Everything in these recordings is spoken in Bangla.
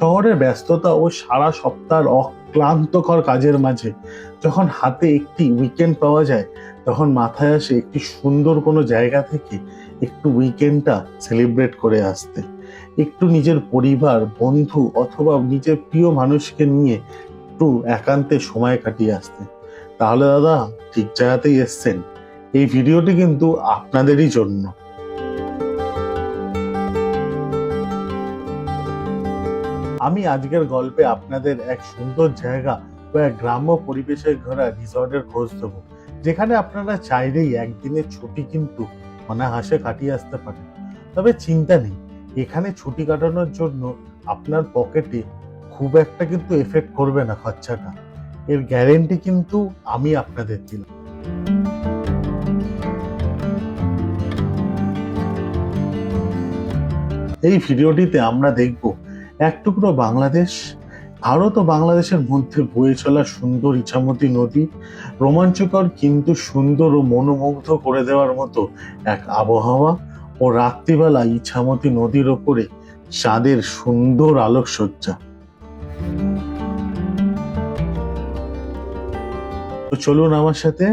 শহরের ব্যস্ততা ও সারা সপ্তাহের অক্লান্তকর কাজের মাঝে যখন হাতে একটি উইকেন্ড পাওয়া যায়, তখন মাথায় আসে একটি সুন্দর কোনো জায়গা থেকে একটু উইকেন্ডটা সেলিব্রেট করে আসতে, একটু নিজের পরিবার, বন্ধু অথবা নিজের প্রিয় মানুষকে নিয়ে একটু একান্তে সময় কাটিয়ে আসতে। তাহলে দাদা, ঠিক জায়গাতেই এসছেন। এই ভিডিওটি কিন্তু আপনাদেরই জন্য। আমি আজকের গল্পে আপনাদের এক সুন্দর জায়গা ও এক গ্রাম্য পরিবেশে ঘেরা রিসর্টের খোঁজ দেবো, যেখানে আপনারা চাইলেই একদিনের ছুটি কিন্তু অনায়াসে কাটিয়ে আসতে পারেন। তবে চিন্তা নেই, এখানে ছুটি কাটানোর জন্য আপনার পকেটে খুব একটা কিন্তু এফেক্ট করবে না খরচাটা। এর গ্যারেন্টি কিন্তু আমি আপনাদের দিলাম। এই ভিডিওটিতে আমরা দেখব এক টুকরো বাংলাদেশ, ভারত ও বাংলাদেশের মধ্যে বয়ে চলা সুন্দর ইছামতি নদী, রোমাঞ্চকর কিন্তু সুন্দর ও মনোমুগ্ধ করে দেওয়ার মতো এক আবহাওয়া, ও রাত্রিবেলা ইছামতি নদীর ওপরে চাঁদের সুন্দর আলোকসজ্জা। তো চলুন আমার সাথে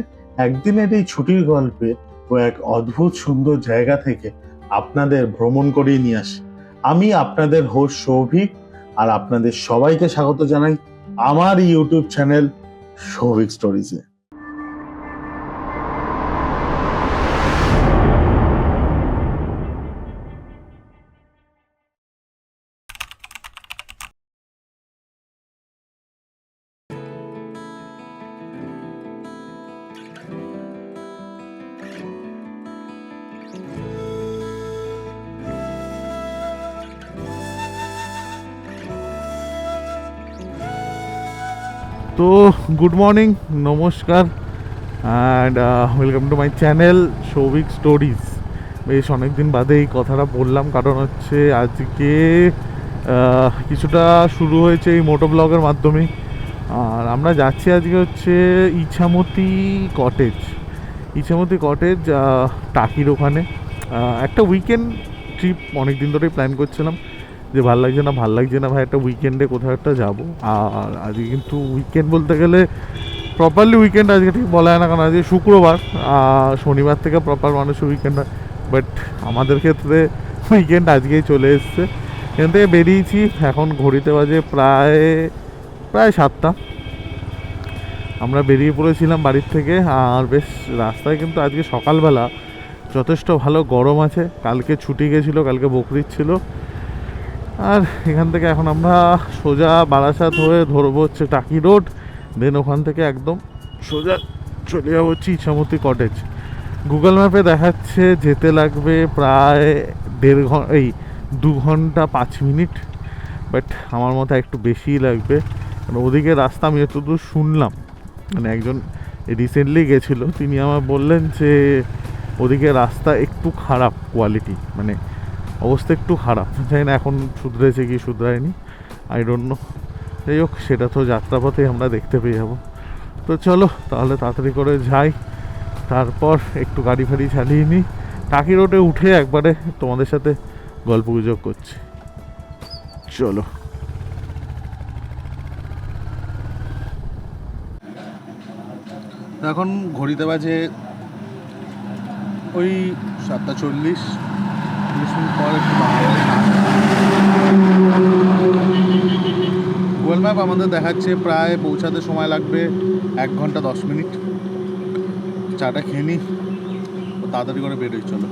একদিনের এই ছুটির গল্পে ও এক অদ্ভুত সুন্দর জায়গা থেকে আপনাদের ভ্রমণ করিয়ে নিয়ে আসি। আমি আপনাদের হোস্ট সৌভিক, আর আপনাদের সবাইকে স্বাগত জানাই আমার ইউটিউব চ্যানেল সৌভিক স্টোরিজে। তো গুড মর্নিং, নমস্কার and welcome to my channel Souvik stories. বেশ অনেকদিন বাদে এই কথাটা বললাম, কারণ হচ্ছে আজকে কিছুটা শুরু হয়েছে এই মোটো ব্লগের মাধ্যমে। আর আমরা যাচ্ছি আজকে হচ্ছে ইছামতি কটেজ, টাকির ওখানে। একটা উইকেন্ড ট্রিপ অনেক দিন ধরেই প্ল্যান করছিলাম, যে ভাল লাগছে না ভাই, একটা উইকেন্ডে কোথাও একটা যাবো। আর আজকে কিন্তু উইকেন্ড বলতে গেলে প্রপারলি উইকেন্ড আজকে ঠিক বলা হয় না, কারণ আজকে শুক্রবার, শনিবার থেকে প্রপার মানুষের উইকেন্ড হয়। বাট আমাদের ক্ষেত্রে উইকেন্ড আজকেই চলে এসছে। এখান থেকে বেরিয়েছি, এখন ঘড়িতে বাজে প্রায় 7টা। আমরা বেরিয়ে পড়েছিলাম বাড়ির থেকে। আর বেশ রাস্তায় কিন্তু আজকে সকালবেলা যথেষ্ট ভালো গরম আছে। কালকে ছুটি গেছিলো, কালকে বকরিদ ছিল। আর এখান থেকে এখন আমরা সোজা বারাসাত হয়ে ধরবো হচ্ছে টাকি রোড, দেন ওখান থেকে একদম সোজা চলে যাবো হচ্ছে ইছামতি কটেজ। গুগল ম্যাপে দেখাচ্ছে যেতে লাগবে প্রায় 2 ঘন্টা 5 মিনিট, বাট আমার মতে একটু বেশিই লাগবে। কারণ ওদিকে রাস্তা আমি যতদূর শুনলাম, মানে একজন রিসেন্টলি গেছিলো, তিনি আমার বললেন যে ওদিকে রাস্তা একটু খারাপ কোয়ালিটি, মানে অবস্থা একটু খারাপ। জানি না এখন শুধরেছে কি শুধরায়নি, আই ডোন্ট নো। যাই হোক, সেটা তো যাত্রাপথে আমরা দেখতে পেয়ে যাবো। তো চলো তাহলে তাড়াতাড়ি করে যাই, তারপর একটু গাড়ি ফাড়ি চালিয়ে নিই, টাকি রোডে উঠে একবারে তোমাদের সাথে গল্প গুজব করছি। চলো। এখন ঘড়িতে বাজে ওই 7:40, 30 মিনিট পর একটু গুগল ম্যাপ আমাদের দেখাচ্ছে প্রায় পৌঁছাতে সময় লাগবে 1 ঘন্টা 10 মিনিট। চাটা খেয়ে নিই, তাড়াতাড়ি করে বেরোই। চলো।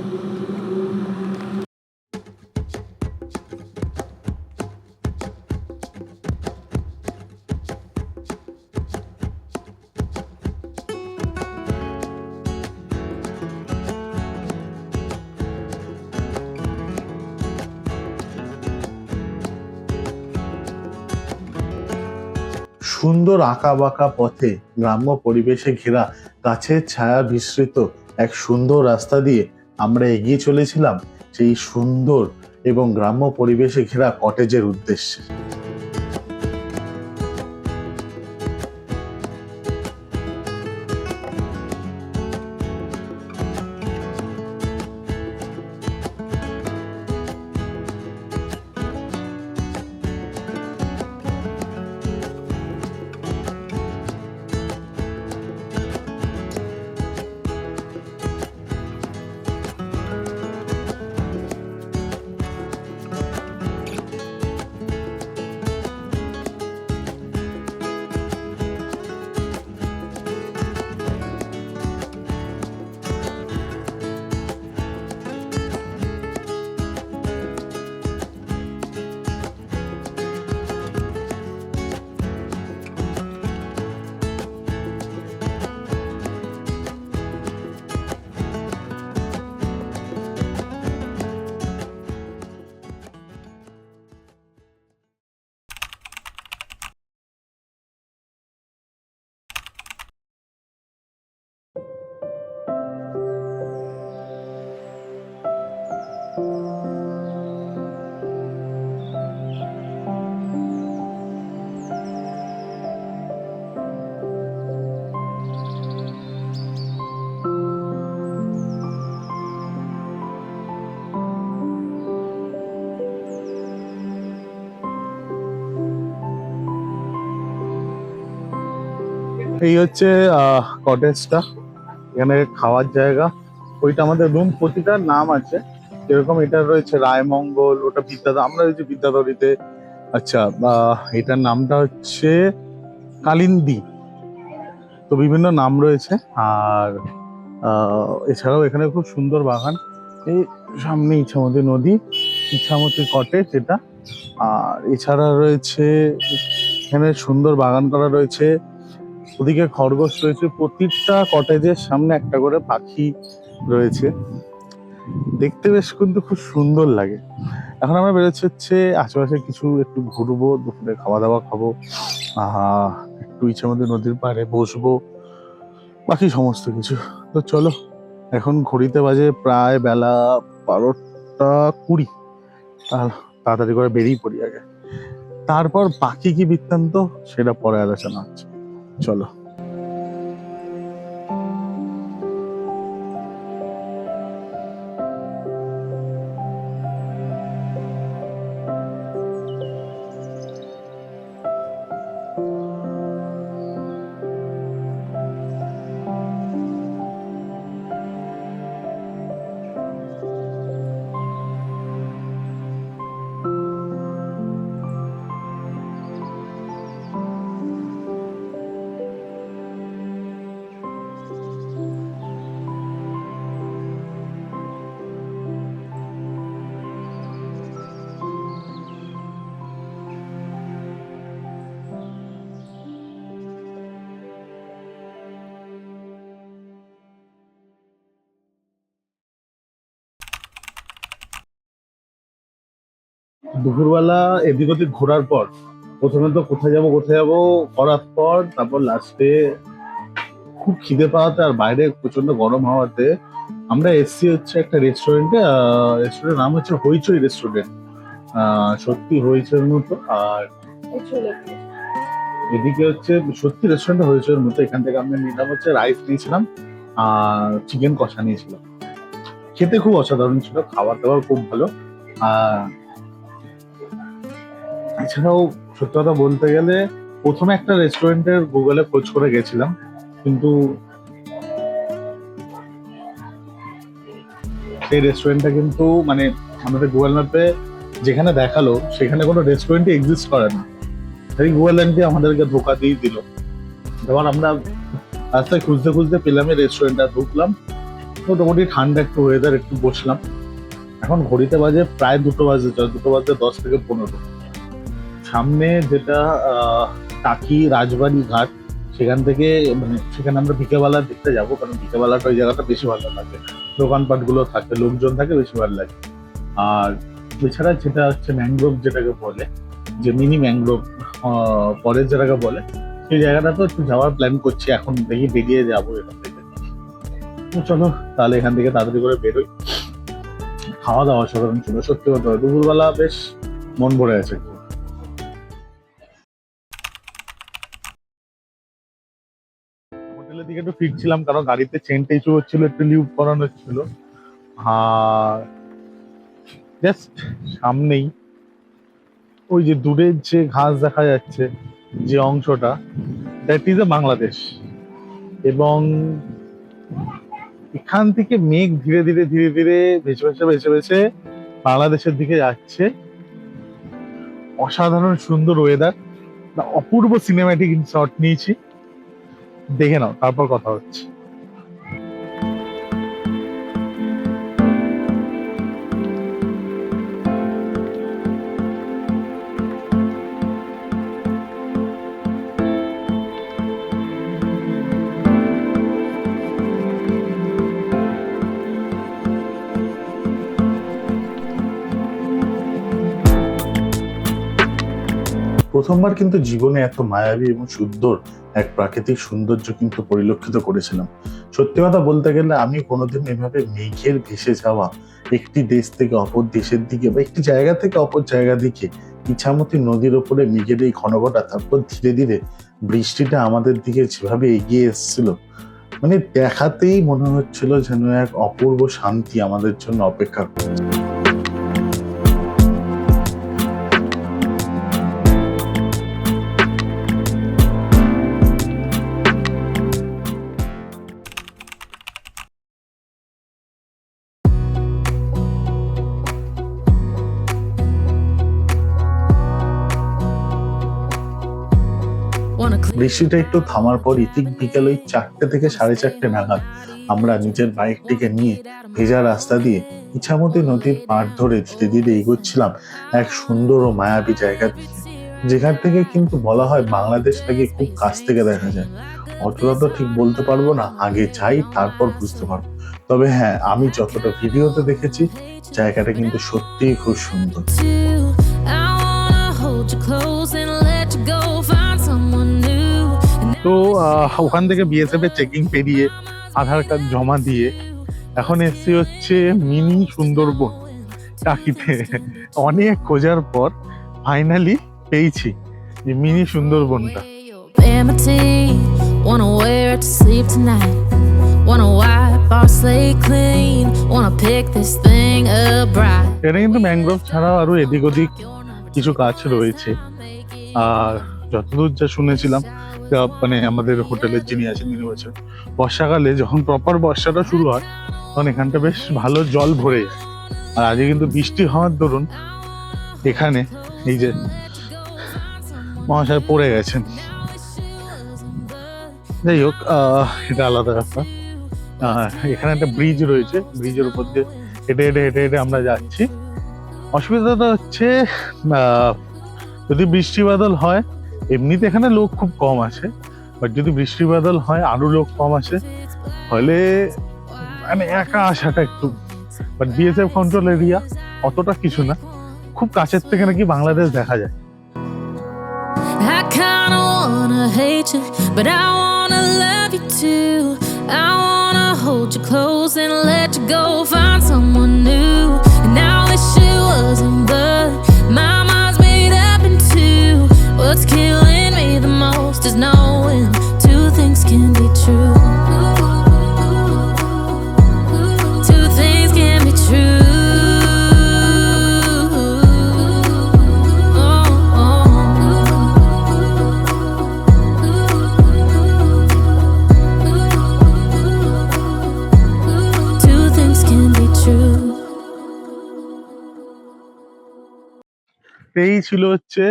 সুন্দর আঁকা বাঁকা পথে, গ্রাম্য পরিবেশে ঘেরা, গাছের ছায়া বিস্তৃত এক সুন্দর রাস্তা দিয়ে আমরা এগিয়ে চলেছিলাম সেই সুন্দর এবং গ্রাম্য পরিবেশে ঘেরা কটেজের উদ্দেশ্যে। এই হচ্ছে কটেজটা, এখানে খাওয়ার জায়গা। ওইটা আমাদের রুম, প্রতিটার নাম আছে, যেরকম এটা রয়েছে রায়মঙ্গল, ওটা বিদ্যাধর, আমরা রয়েছে বিদ্যাধরীতে। আচ্ছা, এটার নামটা হচ্ছে কালিন্দী। তো বিভিন্ন নাম রয়েছে। আর এছাড়াও এখানে খুব সুন্দর বাগান, এই সামনে ইছামতি নদী, ইছামতি কটেজ এটা। আর এছাড়া রয়েছে এখানে সুন্দর বাগান করা রয়েছে, ওদিকে খরগোশ রয়েছে, প্রতিটা কটেজের সামনে একটা করে পাখি রয়েছে, দেখতে বেশ কিন্তু খুব সুন্দর লাগে। এখন আমরা বেরোচ্ছি হচ্ছে আশেপাশে কিছু একটু ঘুরবো, দুপুরে খাওয়া দাওয়া খাবো, একটু ইছামতি নদীর পাড়ে বসবো, বাকি সমস্ত কিছু। তো চলো, এখন ঘড়িতে বাজে প্রায় বেলা 12টা 20। তাড়াতাড়ি করে বেরিয়ে পড়ি আগে, তারপর বাকি কি বৃত্তান্ত সেটা পরে আলোচনা হচ্ছে। চলো। দুপুরবেলা এদিক ওদিক ঘোরার পর, প্রথমে তো কোথায় যাবো করার পর, তারপর লাস্টে খুব খিদে পাওয়াতে আর বাইরে প্রচন্ড গরম হওয়াতে আমরা এসছি হচ্ছে একটা রেস্টুরেন্টে। রেস্টুরেন্টের নাম হচ্ছে হইচই রেস্টুরেন্ট। সত্যি হইচইয়ের মতো। আর এদিকে হচ্ছে সত্যি রেস্টুরেন্টে হইচইয়ের মতো। এখান থেকে আমরা নিলাম হচ্ছে রাইস নিয়েছিলাম আর চিকেন কষা নিয়েছিলাম, খেতে খুব অসাধারণ ছিল, খাবার দাবার খুব ভালো। আর এছাড়াও সত্যি কথা বলতে গেলে, প্রথমে একটা রেস্টুরেন্টের গুগলে খোঁজ করে গেছিলাম, কিন্তু সেই রেস্টুরেন্টটা কিন্তু মানে আমাদের গুগল ম্যাপে যেখানে দেখালো সেখানে কোনো রেস্টুরেন্টই এক্সিস্ট করে না। সেই গুগল ম্যাপটি আমাদেরকে ধোকা দিয়ে দিল। এবার আমরা রাস্তায় খুঁজতে খুঁজতে পেলাম এই রেস্টুরেন্টটা, ঢুকলাম, মোটামুটি ঠান্ডা একটু ওয়েদার, একটু বসলাম। এখন ঘড়িতে বাজে প্রায় 2টো বাজে, 10 থেকে 15। সামনে যেটা টাকি রাজবাড়ি ঘাট, সেখান থেকে মানে সেখানে আমরা বিকেলবেলা দেখতে যাবো, কারণ বিকেলবেলাটা ওই জায়গাটা বেশি ভালো লাগে, দোকানপাট গুলো থাকে, লোকজন থাকে, বেশি ভালো লাগে। আর এছাড়া যেটা হচ্ছে ম্যানগ্রোভ যেটাকে বলে, যে মিনি ম্যানগ্রোভ পরের যেটাকে বলে, সেই জায়গাটা তো একটু যাওয়ার প্ল্যান করছি, এখন দেখি বেরিয়ে যাবো এখান থেকে। চলো তাহলে এখান থেকে তাড়াতাড়ি করে বেরোই। খাওয়া দাওয়া সাধারণ ছিল, সত্যি কথা দুপুরবেলা বেশ মন ভরে আছে। হোটেলের দিকে একটু ফিরছিলাম, কারণ গাড়িতে চেনটা ইস্যু হচ্ছিল, একটু লিভ করানো ছিল। আর জাস্ট সামনেই ওই যে দূরের যে ঘাস দেখা যাচ্ছে, যে অংশটা, দ্যাট ইজ এ বাংলাদেশ। এবং এখান থেকে মেঘ ধীরে ধীরে ধীরে ধীরে ভেসে ভেসে ভেসে ভেসে বাংলাদেশের দিকে যাচ্ছে। অসাধারণ সুন্দর ওয়েদার, অপূর্ব সিনেম্যাটিক শট নিয়েছি, দেখে নাও, তারপর কথা হচ্ছে। প্রথমবার কিন্তু জীবনে এত মায়াবী এবং সুন্দর এক প্রাকৃতিক সৌন্দর্য কিন্তু পরিলক্ষিত করেছিলাম। সত্যি কথা বলতে গেলে আমি কোনোদিন এভাবে মেঘের ভেসে যাওয়া একটি দেশ থেকে অপর দেশের দিকে, বা একটি জায়গা থেকে অপর জায়গা দিকে, ইছামতি নদীর ওপরে মেঘের এই ঘনঘটা, তারপর ধীরে ধীরে বৃষ্টিটা আমাদের দিকে যেভাবে এগিয়ে এসেছিল, মানে দেখাতেই মনে হচ্ছিল যেন এক অপূর্ব শান্তি আমাদের জন্য অপেক্ষা করছে। বৃষ্টিটা একটু থামার পরই ঠিক বিকেল ওই 4টে থেকে 4:30 নাগাদ আমরা নিজের বাইকটিকে নিয়ে ভেজা রাস্তা দিয়ে ইছামতি নদীর পাড় ধরে ধীরে ধীরে এগোচ্ছিলাম এক সুন্দর ও মায়াবী জায়গা দিকে, যেখান থেকে কিন্তু বলা হয় বাংলাদেশটাকে খুব কাছ থেকে দেখা যায়। অতটা তো ঠিক বলতে পারবো না, আগে যাই তারপর বুঝতে পারবো। তবে হ্যাঁ, আমি যতটা ভিডিওতে দেখেছি জায়গাটা কিন্তু সত্যিই খুব সুন্দর। তো ওখান থেকে বিএসএফ এর চেকিং পেরিয়ে আধার কার্ড জমা দিয়ে এখন এসছি হচ্ছে মিনি সুন্দরবন টাকিতে। অনেক খোঁজার পর ফাইনালি পেয়েছি যে মিনি সুন্দরবনটা। এটা কিন্তু ম্যানগ্রোভ ছাড়াও আরো এদিক ওদিক কিছু গাছ রয়েছে। আর যতদূর যা শুনেছিলাম, মানে আমাদের হোটেলের যিনি আছেন তিনি বলছেন বর্ষাকালে যখন প্রপার বর্ষাটা শুরু হয় তখন এখানটা বেশ ভালো জল ভরে যায়। আর আজকে কিন্তু বৃষ্টি হওয়ার দরুন এখানে এই যে মহাশয় পড়ে গেছেন। যাই হোক, এটা আলাদা ব্যাপার। এখানে একটা ব্রিজ রয়েছে, ব্রিজের উপর দিয়ে হেঁটে হেঁটে হেঁটে হেঁটে আমরা যাচ্ছি। অসুবিধাটা হচ্ছে যদি বৃষ্টি বাদল হয়, এমনিতে এখানে লোক খুব কম আছে, বাট যদি বৃষ্টি বাদল হয় আরো লোক কম আসে, ফলে মানে একা আসাটা একটু। বাট বিএসএফ কন্ট্রোল এরিয়া, অতটা কিছু না, খুব কাছের থেকে নাকি বাংলাদেশ দেখা যায়। I kinda wanna hate you, but I wanna love you too. I wanna hold you close and let you go, find someone new. And now wish it wasn't, but my mind's made up in two. What's killing me the most is knowing two things can be true. Two things can be true. এই ছিল হচ্ছে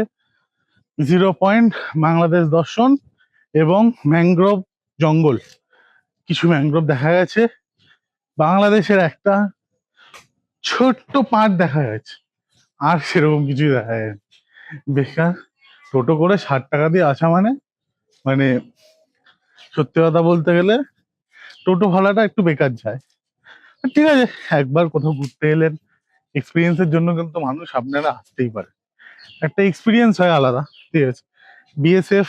0 পয়েন্ট বাংলাদেশ দর্শন এবং ম্যানগ্রোভ জঙ্গল। কিছু ম্যানগ্রোভ দেখা গেছে, বাংলাদেশের একটা ছোট্ট পার্ট দেখা গেছে, আর সেরকম কিছুই দেখা যায়নি। বেকার টোটো করে 60 টাকা দিয়ে আসা মানে মানে সত্যি কথা বলতে গেলে টোটো ভাড়াটা একটু বেকার যায়। ঠিক আছে, একবার কোথাও ঘুরতে এলেন, এক্সপিরিয়েন্সের জন্য কিন্তু মানুষ আপনারা আসতেই পারে, একটা এক্সপিরিয়েন্স হয় আলাদা। ঠিক আছে, বিএসএফ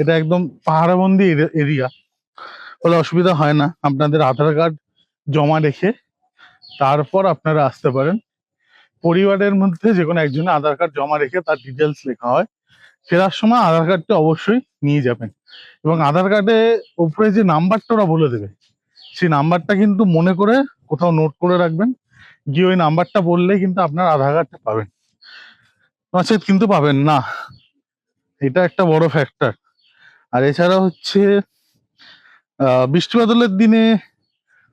এটা একদম পাহাড়বন্দি এরিয়া, বলে অসুবিধা হয় না। আপনাদের আধার কার্ড জমা রেখে তারপর আপনারা আসতে পারেন। পরিবারের মধ্যে যে কোনো একজনের আধার কার্ড জমা রেখে তার ডিটেলস লেখা হয়। ফেরার সময় আধার কার্ডটা অবশ্যই নিয়ে যাবেন, এবং আধার কার্ডে উপরে যে নাম্বারটা ওরা বলে দেবে, সেই নাম্বারটা কিন্তু মনে করে কোথাও নোট করে রাখবেন। গিয়ে ওই নাম্বারটা বললে কিন্তু আপনার আধার কার্ডটা পাবেন, নচেত কিন্তু পাবেন না। এটা একটা বড় ফ্যাক্টর। আর এছাড়া হচ্ছে বৃষ্টি বাদলের দিনে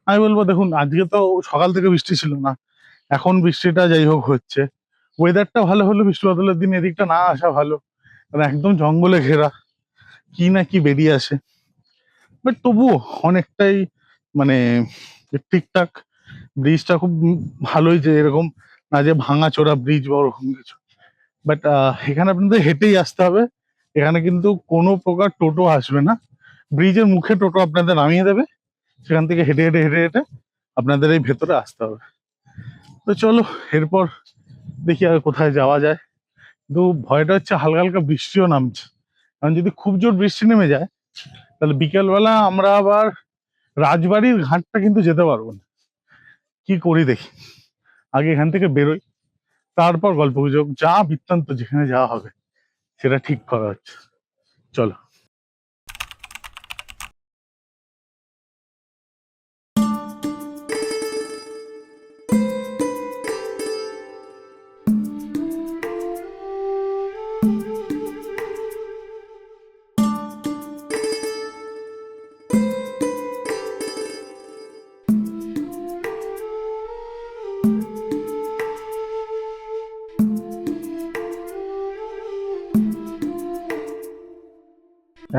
আমি বলবো, দেখুন আজকে তো সকাল থেকে বৃষ্টি ছিল না, এখন বৃষ্টিটা যাই হোক হচ্ছে, ওয়েদারটা ভালো হলো, বৃষ্টি বাদলের দিন এদিকটা না আসা ভালো, কারণ একদম জঙ্গলে ঘেরা, কি না কি বেরিয়ে আসে। বাট তবুও অনেকটাই মানে ঠিকঠাক। ব্রিজটা খুব ভালোই, যে এরকম না যে ভাঙা চোরা ব্রিজ বা ওরকম কিছু। বাট এখানে আপনাদের হেঁটেই আসতে হবে, এখানে কিন্তু কোনো প্রকার টোটো আসবে না। ব্রিজের মুখে টোটো আপনাদের নামিয়ে দেবে, সেখান থেকে হেঁটে হেঁটে হেঁটে হেঁটে আপনাদের এই ভেতরে আসতে হবে। তো চলো, এরপর দেখি আর কোথায় যাওয়া যায়। কিন্তু ভয়টা হচ্ছে হালকা হালকা বৃষ্টিও নামছে, কারণ যদি খুব জোর বৃষ্টি নেমে যায় তাহলে বিকেলবেলা আমরা আবার রাজবাড়ির ঘাটটা কিন্তু যেতে পারবো না। কি করি দেখি, আগে এখান থেকে বেরোই, তারপর গল্প গুজব যা বৃত্তান্ত যেখানে যাওয়া হবে সেটা ঠিক করা হচ্ছে। চলো।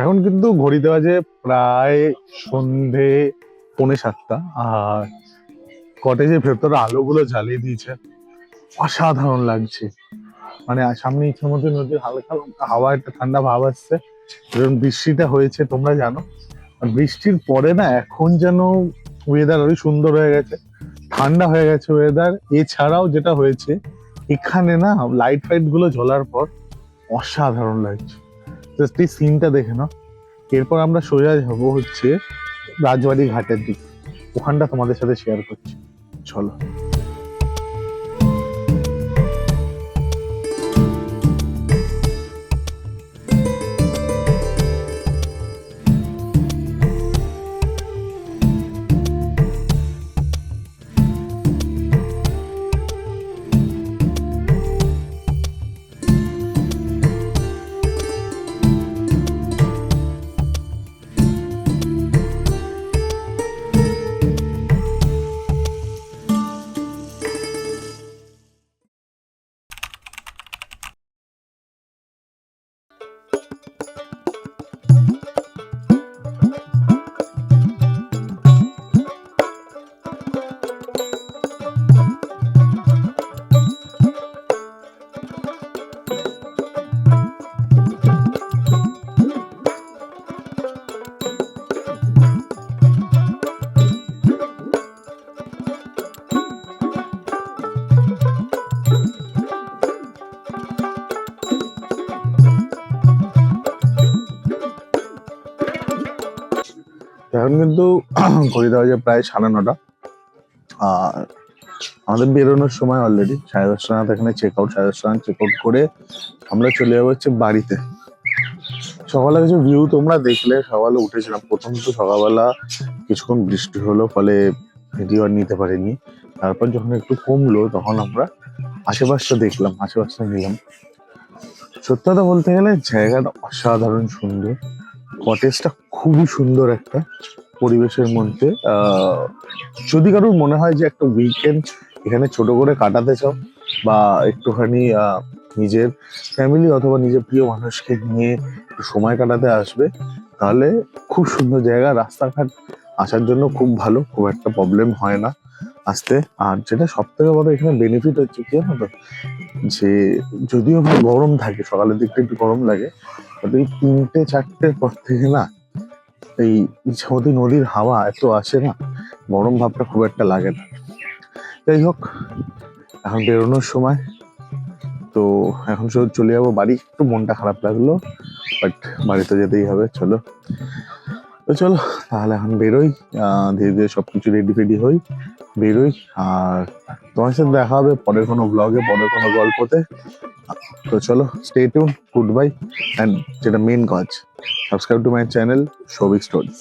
এখন কিন্তু ঘড়িতে বাজে প্রায় সন্ধে 6:45, আর কটেজের ভেতরে আলোগুলো জ্বালিয়ে দিয়েছে, অসাধারণ লাগছে। মানে সামনে ইচ্ছা মতো নদীর হালকা হালকা হাওয়া, একটা ঠান্ডা ভাব আসছে। যেমন বৃষ্টিটা হয়েছে তোমরা জানো, আর বৃষ্টির পরে না এখন যেন ওয়েদার আরো সুন্দর হয়ে গেছে, ঠান্ডা হয়ে গেছে ওয়েদার। এছাড়াও যেটা হয়েছে, এখানে না লাইট ফাইট গুলো জ্বলার পর অসাধারণ লাগছে। জাস্ট এই সিনটা দেখে নাও। এরপর আমরা সোজা যাবো হচ্ছে রাজবাড়ি ঘাটের দিকে, ওখানটা তোমাদের সাথে শেয়ার করছি, চলো। এখন কিন্তু ঘড়িতে বাজে প্রায় 9:30, আর আমাদের বেরোনোর সময় অলরেডি 10:30 নাগাদ এখানে চেক আউট, 10:30 নাগাদ চেক আউট করে আমরা চলে যাবো হচ্ছে বাড়িতে। সকালে কিছু ভিউ তোমরা দেখলে, সকালে উঠেছিলাম, প্রথম তো সকালবেলা কিছুক্ষণ বৃষ্টি হলো, ফলে ভিডিও আর নিতে পারিনি। তারপর যখন একটু কমলো তখন আমরা আশেপাশটা দেখলাম, আশেপাশটা নিলাম। সত্যি কথা বলতে গেলে জায়গাটা অসাধারণ সুন্দর, কটেজটা খুবই সুন্দর একটা পরিবেশের মধ্যে। যদি কারোর মনে হয় যে একটা উইকেন্ড এখানে ছোট করে কাটাতে চাও, বা একটুখানি নিজের ফ্যামিলি অথবা নিজের প্রিয় মানুষকে নিয়ে একটু সময় কাটাতে আসবে, তাহলে খুব সুন্দর জায়গা। রাস্তাঘাট আসার জন্য খুব ভালো, খুব একটা প্রবলেম হয় না আসতে। আর যেটা সব থেকে বড় এখানে বেনিফিট হচ্ছে কি জানো তো, যে যদিও বা গরম থাকে, সকালের দিকটা একটু গরম লাগে, তবে এই 3টে-4টের পর থেকে না এই ইছামতি নদীর হাওয়া এত আসে না, গরম ভাবটা খুব একটা লাগে না। যাই হোক, এখন বেরোনোর সময়, তো এখন শুধু চলে যাবো বাড়ি। একটু মনটা খারাপ লাগলো, বাট বাড়িতে যেতেই হবে, চলো। তো চলো তাহলে এখন বেরোই, ধীরে ধীরে সবকিছু রেডি ফেডি হই, বেরোই। আর তোমার সাথে দেখা হবে পরের কোনো ব্লগে, পরের কোনো গল্পতে। তো চলো, stay tune, good bye, and যেটা মেন কাজ, subscribe to my channel Souvik stories.